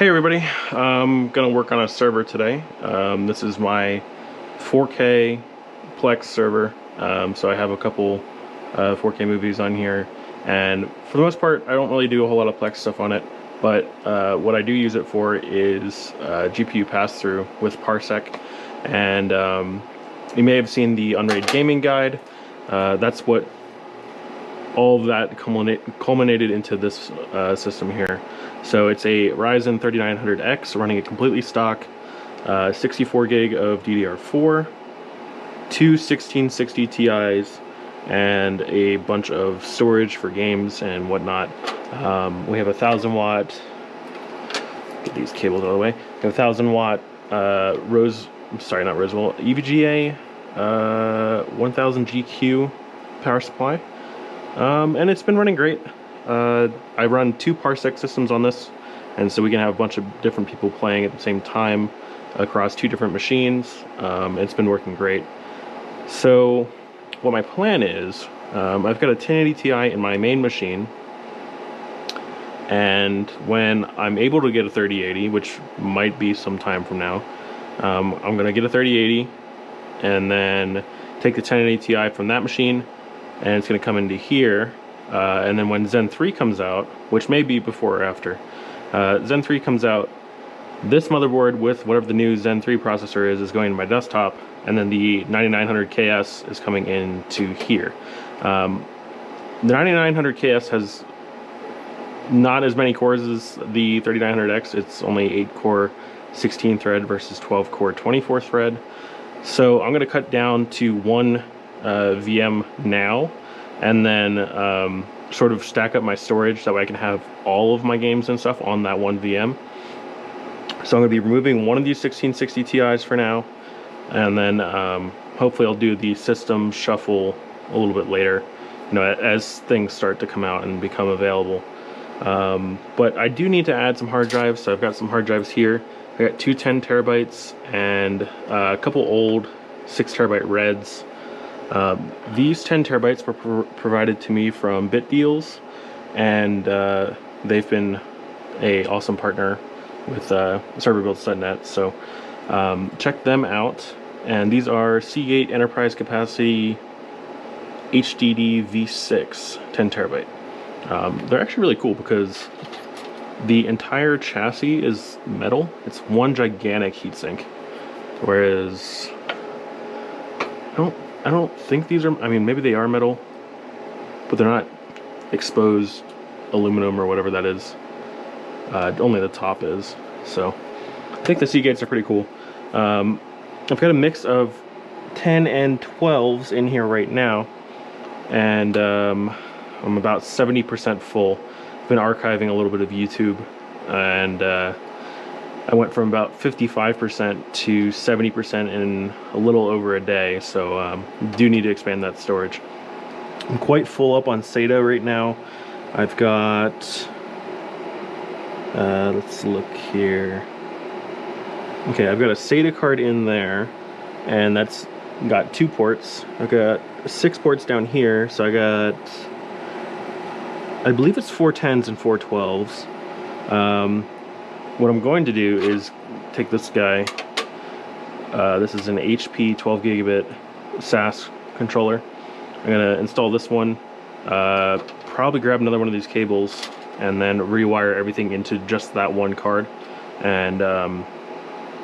Hey everybody, I'm gonna work on a server today. This is my 4K Plex server, so I have a couple 4K movies on here, and for the most part I don't really do a whole lot of Plex stuff on it, but what I do use it for is GPU pass-through with Parsec, and you may have seen the Unrated Gaming Guide. That's what all of that culminated into this system here. So it's a Ryzen 3900X running it completely stock, 64 gig of DDR4, two 1660 Ti's, and a bunch of storage for games and whatnot. We have a 1000-watt, get these cables out of the way, we have a 1000-watt EVGA 1000 GQ power supply. And it's been running great. I run 2 Parsec systems on this, and so we can have a bunch of different people playing at the same time across 2 different machines. It's been working great. So what my plan is, I've got a 1080 Ti in my main machine, and when I'm able to get a 3080, which might be some time from now, I'm going to get a 3080 and then take the 1080 Ti from that machine, and it's going to come into here, and then when Zen 3 comes out, which may be before or after, Zen 3 comes out, this motherboard with whatever the new Zen 3 processor is going to my desktop, and then the 9900KS is coming into here. The 9900KS has not as many cores as the 3900X. It's only 8 core 16 thread versus 12 core 24 thread. So I'm going to cut down to 1 VM now, and then sort of stack up my storage that way I can have all of my games and stuff on that 1 VM. So I'm going to be removing one of these 1660 Ti's for now, and then hopefully I'll do the system shuffle a little bit later, you know, as things start to come out and become available. But I do need to add some hard drives, so I've got some hard drives here. I got 2 10 terabytes and a couple old 6 terabyte Reds. These 10 terabytes were provided to me from Bit Deals, and they've been an awesome partner with serverbuilds.net, so check them out. And these are Seagate Enterprise Capacity HDD V6 10 terabyte. They're actually really cool because the entire chassis is metal. It's one gigantic heatsink, whereas I don't think these are, I mean, maybe they are metal, but they're not exposed aluminum or whatever that is. Only the top is. So I think the Seagates are pretty cool. I've got a mix of 10 and 12s in here right now, and I'm about 70% full. I've been archiving a little bit of YouTube, and I went from about 55% to 70% in a little over a day, so do need to expand that storage. I'm quite full up on SATA right now. I've got, let's look here. Okay, I've got a SATA card in there, and that's got 2 ports. I've got 6 ports down here, so I got, I believe it's 4 10s and 4 12s. What I'm going to do is take this guy. This is an HP 12 gigabit SAS controller. I'm gonna install this one, probably grab another one of these cables, and then rewire everything into just that one card, and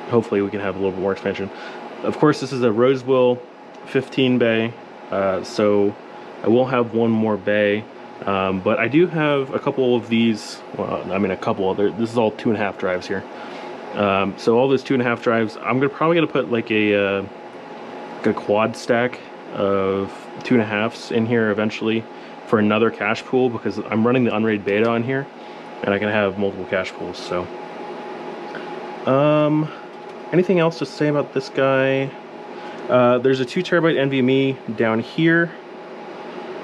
hopefully we can have a little bit more expansion. Of course, this is a Rosewell 15 bay, so I will have one more bay. But I do have a couple of these, well, I mean a couple other, this is all 2.5 drives here. So all those 2.5 drives, I'm probably gonna put like a quad stack of 2.5s in here eventually for another cache pool, because I'm running the Unrated beta on here, and I can have multiple cache pools. So, anything else to say about this guy? There's a 2 terabyte NVMe down here,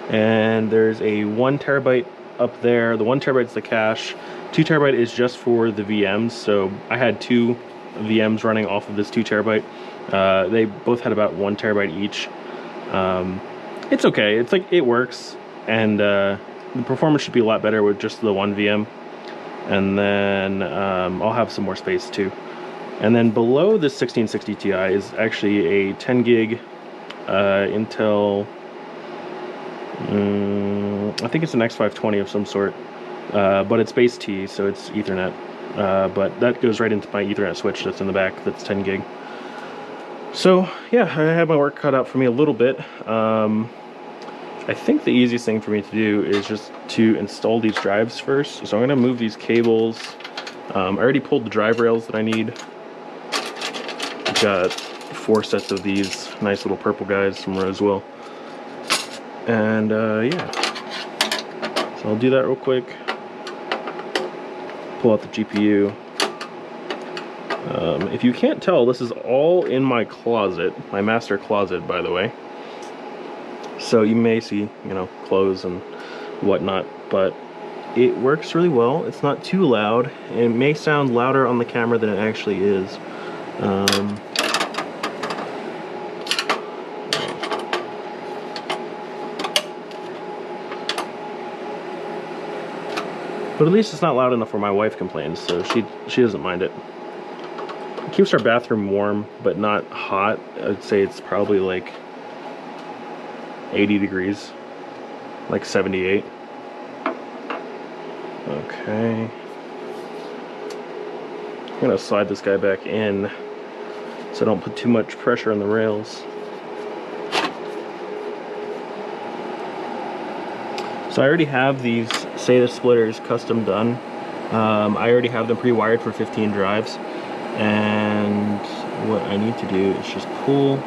and there's a 1 terabyte up there. The 1 terabyte is the cache. 2 terabyte is just for the VMs. So I had 2 VMs running off of this 2 terabyte. They both had about 1 terabyte each. It's okay. It's like, it works, and the performance should be a lot better with just the 1 VM. and then I'll have some more space too. And then below this 1660 Ti is actually a 10 gig Intel, I think it's an X520 of some sort, but it's base T, so it's Ethernet. But that goes right into my Ethernet switch that's in the back, that's 10 gig. So yeah, I have my work cut out for me a little bit. I think the easiest thing for me to do is just to install these drives first. So I'm gonna move these cables. I already pulled the drive rails that I need. I've got 4 sets of these nice little purple guys from Rosewell. And yeah, so I'll do that real quick. Pull out the GPU. If you can't tell, this is all in my closet, my master closet, by the way. So you may see, you know, clothes and whatnot, but it works really well. It's not too loud, and it may sound louder on the camera than it actually is. But at least it's not loud enough where my wife complains, so she doesn't mind it. It keeps our bathroom warm, but not hot. I'd say it's probably like 80 degrees, like 78. Okay. I'm gonna slide this guy back in so I don't put too much pressure on the rails. So I already have these SATA splitters custom done. I already have them pre-wired for 15 drives. And what I need to do is just pull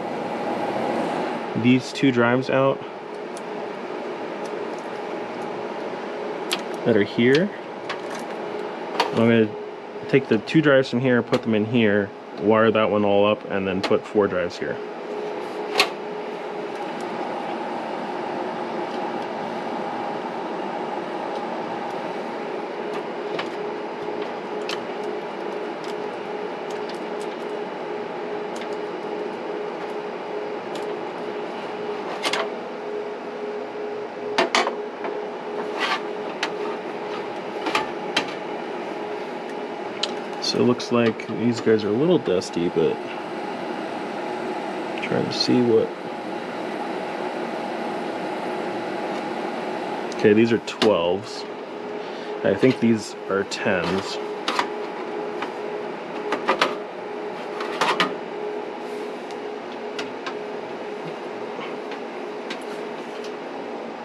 these 2 drives out that are here. I'm going to take the 2 drives from here, put them in here, wire that one all up, and then put 4 drives here. So it looks like these guys are a little dusty, but I'm trying to see what. Okay, these are 12s. I think these are 10s.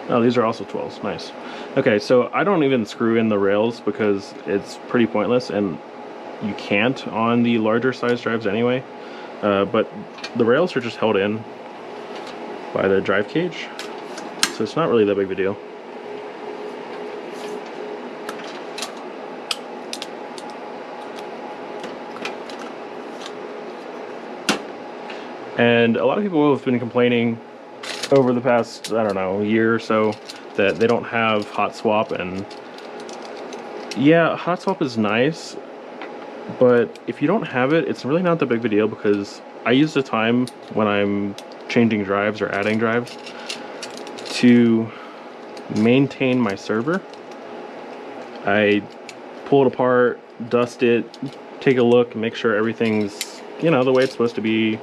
Oh, these are also 12s. Nice. Okay, so I don't even screw in the rails because it's pretty pointless, and you can't on the larger size drives anyway. But the rails are just held in by the drive cage, so it's not really that big of a deal. And a lot of people have been complaining over the past, I don't know, year or so that they don't have hot swap. And yeah, hot swap is nice, but if you don't have it, it's really not that big of a deal, because I use the time when I'm changing drives or adding drives to maintain my server. I pull it apart, dust it, take a look, make sure everything's, you know, the way it's supposed to be,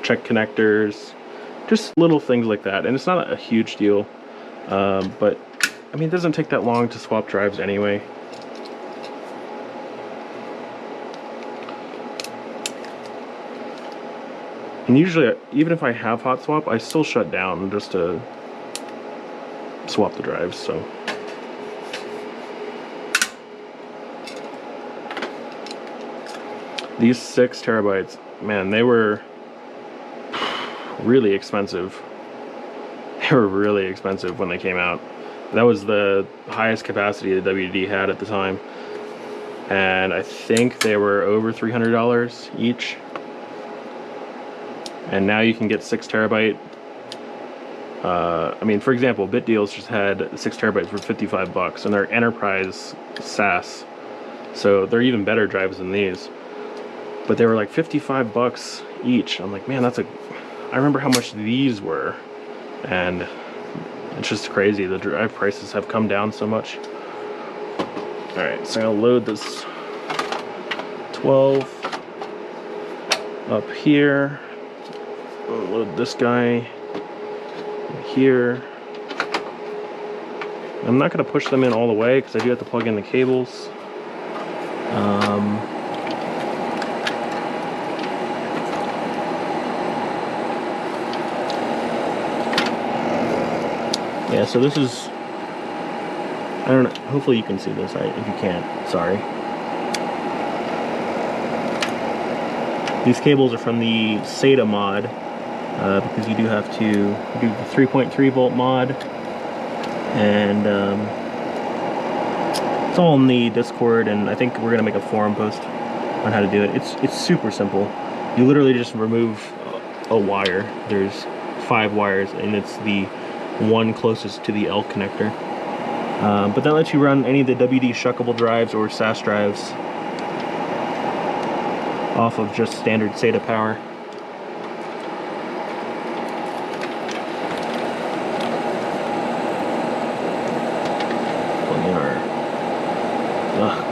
check connectors, just little things like that. And it's not a huge deal, but I mean, it doesn't take that long to swap drives anyway. And usually, even if I have hot swap, I still shut down just to swap the drives. So these 6 terabytes, man, they were really expensive. They were really expensive when they came out. That was the highest capacity the WD had at the time, and I think they were over $300 each. And now you can get 6 terabyte. I mean, for example, BitDeals just had 6 terabytes for 55 bucks, and they're enterprise SAS, so they're even better drives than these. But they were like 55 bucks each. I'm like, man, that's a. I remember how much these were, and it's just crazy. The drive prices have come down so much. Alright, so I'm gonna load this 12 up here. I'll load this guy here. I'm not gonna push them in all the way because I do have to plug in the cables. Yeah, so this is, I don't know, hopefully you can see this. If you can't, sorry. These cables are from the SATA mod, because you do have to do the 3.3 volt mod, and it's all in the Discord, and I think we're gonna make a forum post on how to do it. It's super simple. You literally just remove a wire. There's 5 wires, and it's the one closest to the L connector. But that lets you run any of the WD shuckable drives or SAS drives off of just standard SATA power.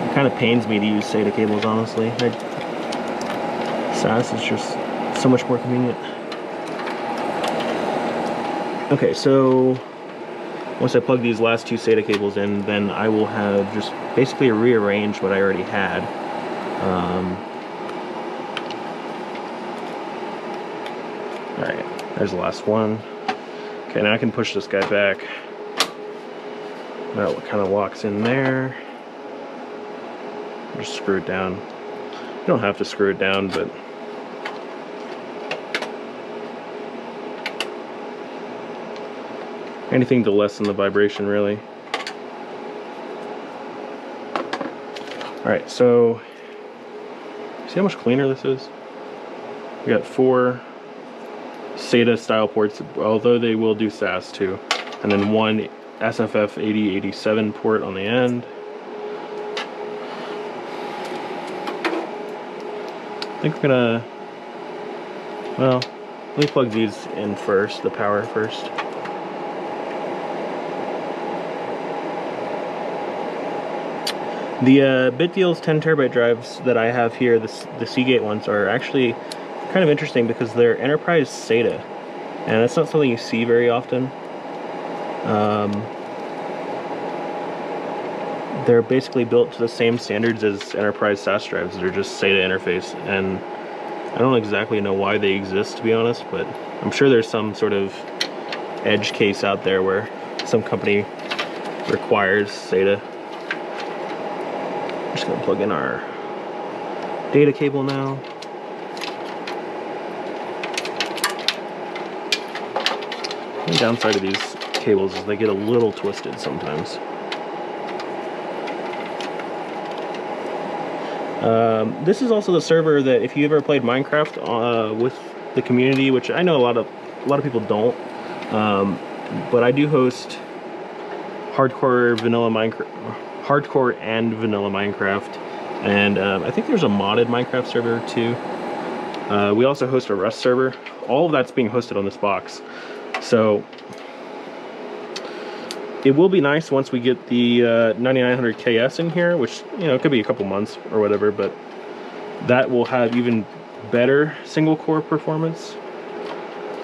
It kind of pains me to use SATA cables, honestly. SAS is just so much more convenient. Okay, so once I plug these last 2 SATA cables in, then I will have just basically rearranged what I already had. Alright, there's the last one. Okay, now I can push this guy back. That kind of locks in there. Just screw it down. You don't have to screw it down, but anything to lessen the vibration, really. Alright, so see how much cleaner this is? We got 4 SATA style ports, although they will do SAS too, and then 1 SFF 8087 port on the end. I think we're gonna, well, let me plug these in first, the power first. The BitDeal's 10 terabyte drives that I have here, the Seagate ones, are actually kind of interesting because they're enterprise SATA, and that's not something you see very often. They're basically built to the same standards as enterprise SAS drives. They're just SATA interface, and I don't exactly know why they exist, to be honest, but I'm sure there's some sort of edge case out there where some company requires SATA. I'm just gonna plug in our data cable now. The downside of these cables is they get a little twisted sometimes. This is also the server that, if you ever played Minecraft with the community, which I know a lot of people don't, but I do host hardcore and vanilla Minecraft, and I think there's a modded Minecraft server too. We also host a Rust server. All of that's being hosted on this box, so it will be nice once we get the 9900 KS in here, which, you know, it could be a couple months or whatever, but that will have even better single core performance,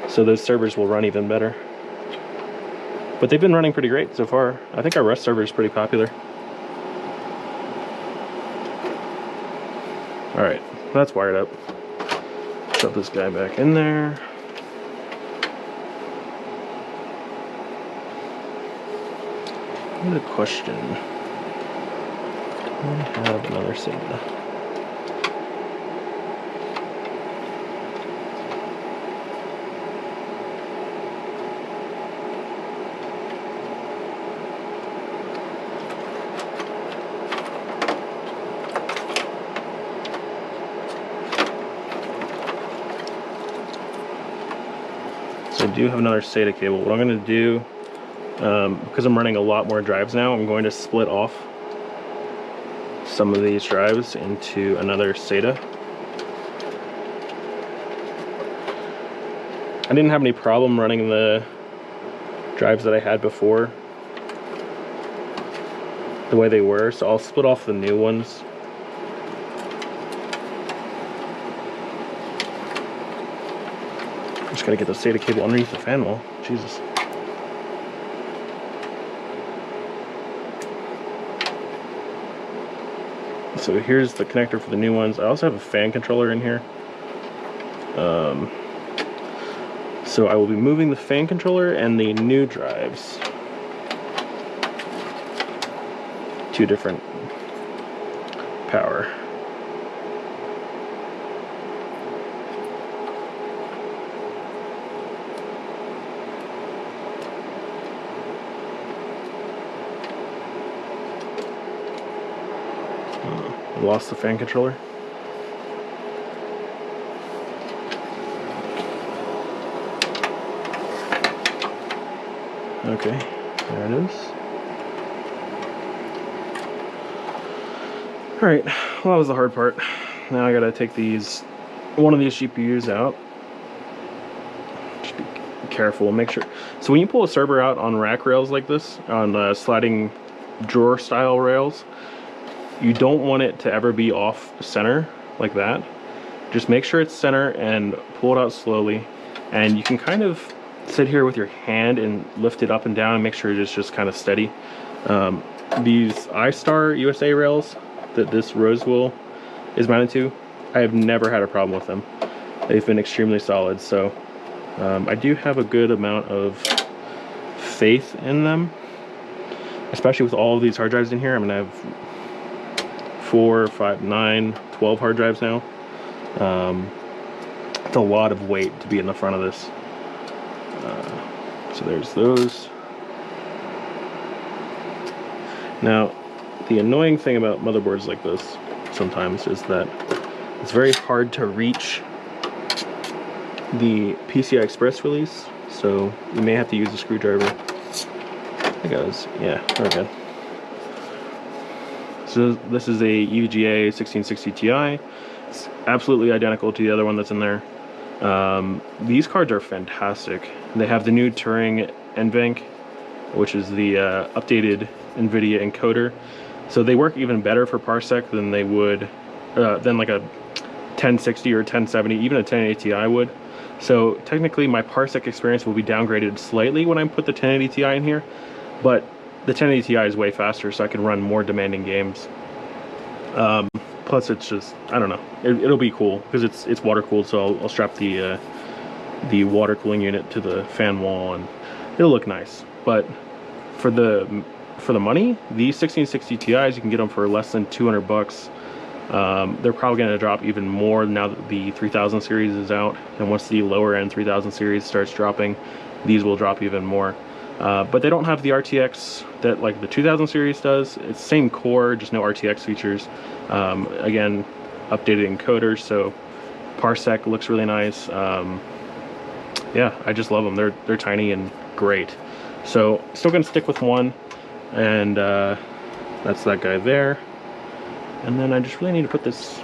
so those servers will run even better. But they've been running pretty great so far. I think our Rust server is pretty popular. Alright, that's wired up. Shove this guy back in there. Good question. Do I have another SATA? So I do have another SATA cable. What I'm going to do, because I'm running a lot more drives now, I'm going to split off some of these drives into another SATA. I didn't have any problem running the drives that I had before. the way they were, so I'll split off the new ones. Just gotta get the SATA cable underneath the fan wall. Jesus. So here's the connector for the new ones. I also have a fan controller in here. So I will be moving the fan controller and the new drives. Two different power. Lost the fan controller. Okay, there it is. Alright, well that was the hard part. Now I gotta take one of these GPUs out. Just be careful, make sure. So when you pull a server out on rack rails like this, on sliding drawer style rails, you don't want it to ever be off center like that. Just make sure it's center and pull it out slowly. And you can kind of sit here with your hand and lift it up and down and make sure it's just kind of steady. These iStar USA rails that this rose wheel is mounted to, I have never had a problem with them. They've been extremely solid, so I do have a good amount of faith in them, especially with all of these hard drives in here. I'm gonna have 4, 5, 9, 12 hard drives now. It's a lot of weight to be in the front of this. So there's those. Now, the annoying thing about motherboards like this sometimes is that it's very hard to reach the PCI Express release, so you may have to use a screwdriver. There goes. Yeah, we're good. So this is a EVGA 1660 Ti. It's absolutely identical to the other one that's in there. These cards are fantastic. They have the new Turing NVENC, which is the updated NVIDIA encoder. So they work even better for parsec than they would, than like a 1060 or 1070, even a 1080 Ti would. So technically my parsec experience will be downgraded slightly when I put the 1080 Ti in here, but the 1080 Ti is way faster, so I can run more demanding games. Plus it's just, I don't know, it'll be cool because it's water cooled, so I'll strap the water cooling unit to the fan wall and it'll look nice. But for the money, these 1660 Ti's, you can get them for less than 200 bucks. They're probably going to drop even more now that the 3000 series is out, and once the lower end 3000 series starts dropping, these will drop even more. But they don't have the RTX that like the 2000 series does. It's the same core, just no RTX features. Again, updated encoders, so parsec looks really nice. Yeah, I just love them. They're tiny and great. So still gonna stick with one, and that's that guy there. And then I just really need to put this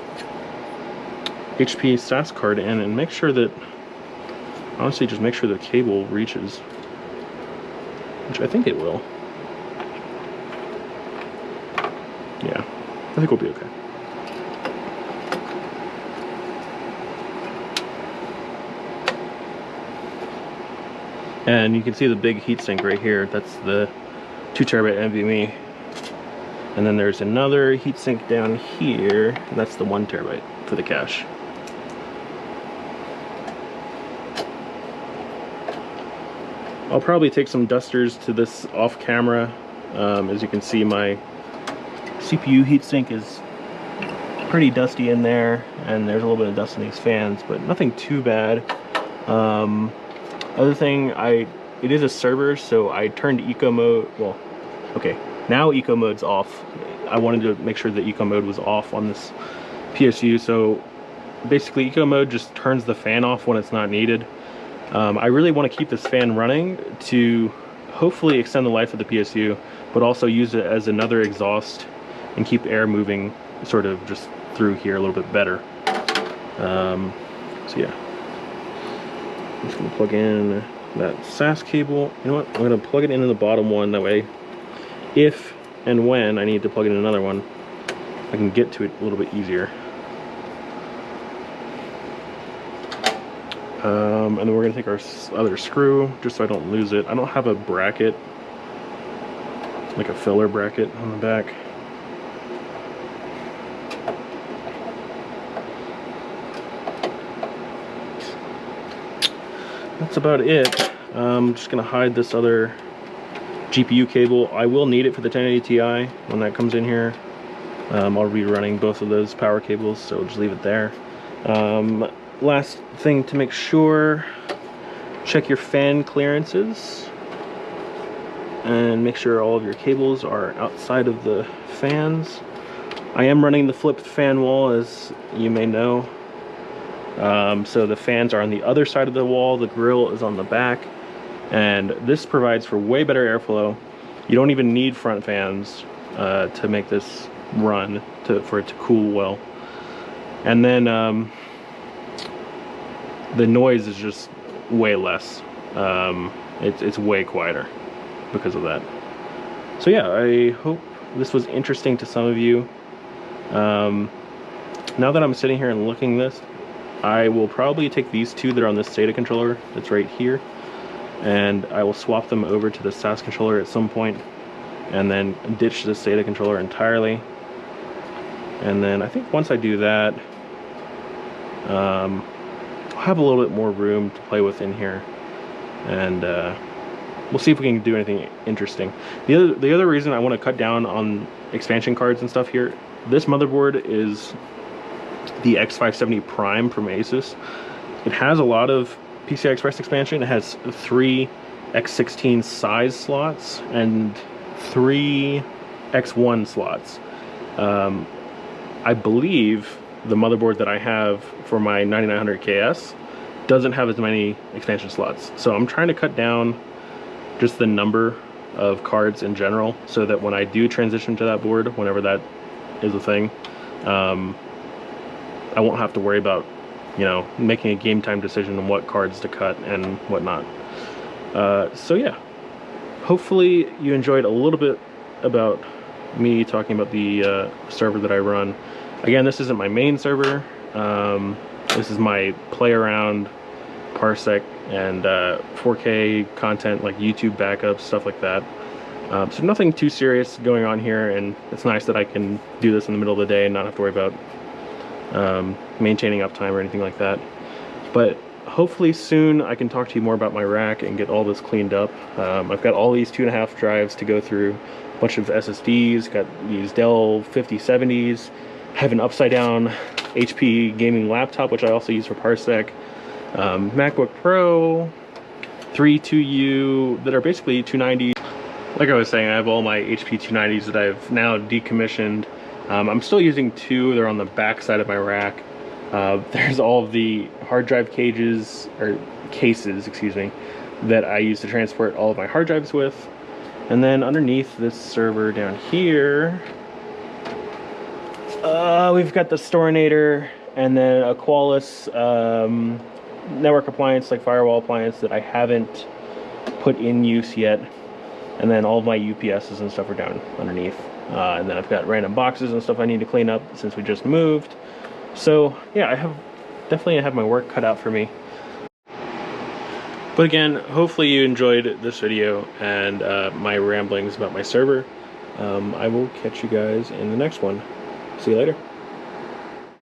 HP SAS card in and make sure that, honestly, just make sure the cable reaches, which I think it will. Yeah, I think we'll be okay. And you can see the big heatsink right here. That's the 2 terabyte NVMe. And then there's another heatsink down here, and that's the 1 terabyte for the cache. I'll probably take some dusters to this off camera. As you can see, my CPU heatsink is pretty dusty in there, and there's a little bit of dust in these fans, but nothing too bad. Other thing, it is a server, so I turned eco mode. Well, okay, now eco mode's off. I wanted to make sure that eco mode was off on this PSU. So basically, eco mode just turns the fan off when it's not needed. I really want to keep this fan running to hopefully extend the life of the PSU, but also use it as another exhaust and keep air moving sort of just through here a little bit better. So yeah, I'm just gonna plug in that SAS cable. You know what? I'm gonna plug it into the bottom one. That way, if and when I need to plug in another one, I can get to it a little bit easier. And then we're going to take our other screw, just so I don't lose it. I don't have a bracket, like a filler bracket on the back. That's about it. I'm just going to hide this other GPU cable. I will need it for the 1080 Ti when that comes in here. I'll be running both of those power cables, so I'll just leave it there. Last thing to make sure, check your fan clearances and make sure all of your cables are outside of the fans. I am running the flipped fan wall, as you may know. So the fans are on the other side of the wall, the grill is on the back, and this provides for way better airflow. You don't even need front fans to make this run, for it to cool well. And then the noise is just way less. It's way quieter because of that. So yeah, I hope this was interesting to some of you. Now that I'm sitting here and looking this, I will probably take these two that are on this SATA controller that's right here, and I will swap them over to the SAS controller at some point, and then ditch the SATA controller entirely. And then I think once I do that, I'll have a little bit more room to play with in here, and we'll see if we can do anything interesting. The other reason I want to cut down on expansion cards and stuff here, this motherboard is the X570 Prime from Asus. It has a lot of PCI Express expansion. It has 3 X16 size slots and 3 X1 slots. I believe the motherboard that I have for my 9900KS doesn't have as many expansion slots. So I'm trying to cut down just the number of cards in general, so that when I do transition to that board, whenever that is a thing, I won't have to worry about, you know, making a game time decision on what cards to cut and whatnot. So yeah, hopefully you enjoyed a little bit about me talking about the server that I run. Again, this isn't my main server. This is my play around, parsec, and 4K content, like YouTube backups, stuff like that. So nothing too serious going on here, and it's nice that I can do this in the middle of the day and not have to worry about maintaining uptime or anything like that. But hopefully soon I can talk to you more about my rack and get all this cleaned up. I've got all these 2.5 drives to go through, a bunch of SSDs, got these Dell 5070s, have an upside down HP gaming laptop, which I also use for parsec, MacBook Pro, 3 2U that are basically 290s. Like I was saying, I have all my HP 290s that I've now decommissioned. I'm still using 2, they're on the back side of my rack. There's all of the hard drive cases, excuse me, that I use to transport all of my hard drives with. And then underneath this server down here, we've got the Storinator, and then a Qualys network appliance, like firewall appliance, that I haven't put in use yet. And then all of my UPSs and stuff are down underneath. And then I've got random boxes and stuff I need to clean up since we just moved. So yeah, I definitely have my work cut out for me. But again, hopefully you enjoyed this video and my ramblings about my server. I will catch you guys in the next one. See you later.